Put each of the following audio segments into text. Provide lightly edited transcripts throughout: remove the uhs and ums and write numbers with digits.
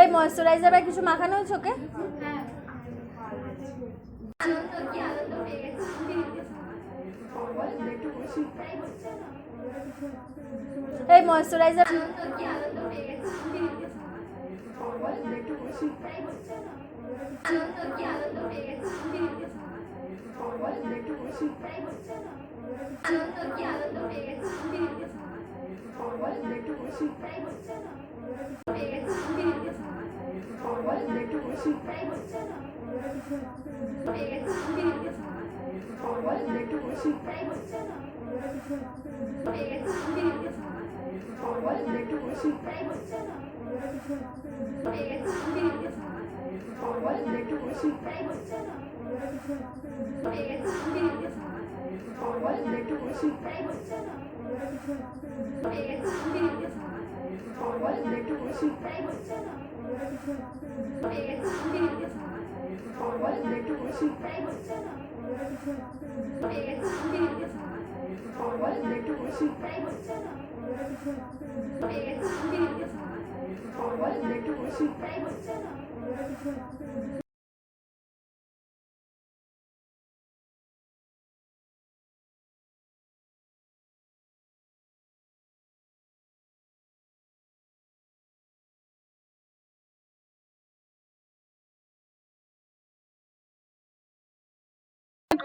এই ময়শ্চারাইজার বা কিছু মাখানো হয়েছে ওকে? এই ময়শ্চারাইজার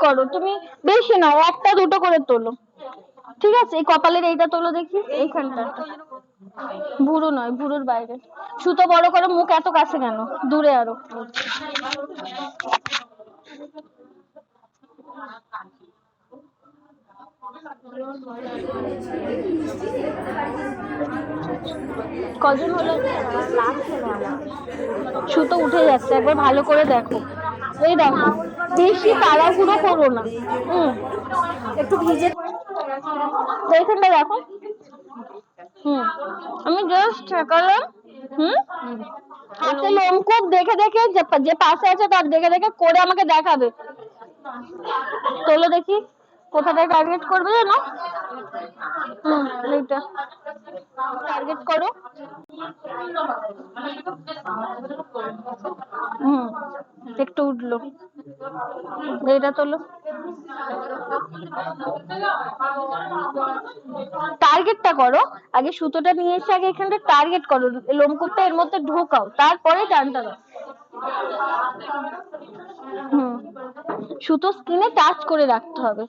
করো তুমি, বেশি না, একটা দুটো করে তোলো, ঠিক আছে? এই কপালের এইটা তোলো দেখি, এইখানটা। বুড়ো নয়, বুড়োর বাইরে। সুতো বড় করো, মুখ এত কাছে কেন, দূরে আরো। কজন হলো? সুতো উঠে যাচ্ছে, একবার ভালো করে দেখো। এই দেখো, বেশি তাড়াহুড়ো করো না। একটু ভিজে এইখানটা দেখো। আমি জাস্ট ঠেকালাম। একটা লোমকূপ দেখে দেখে, যে পাশে আছে তার দেখে দেখে করে আমাকে দেখাবে। তোলো দেখি, কোথাটায় টার্গেট করবে জানো? এইটা টার্গেট করো। একটু উঠলো, এইটা তোলো। টার্গেটটা করো আগে, সুতোটা নিয়ে এসে আগে এখানটা টার্গেট করো, লোমকূপটা এর মধ্যে ঢোকাও, তারপরে টানটা দাও। সুতো স্কিনে টাচ করে রাখতে হবে।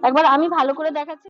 একবার আমি ভালো করে দেখাচ্ছি।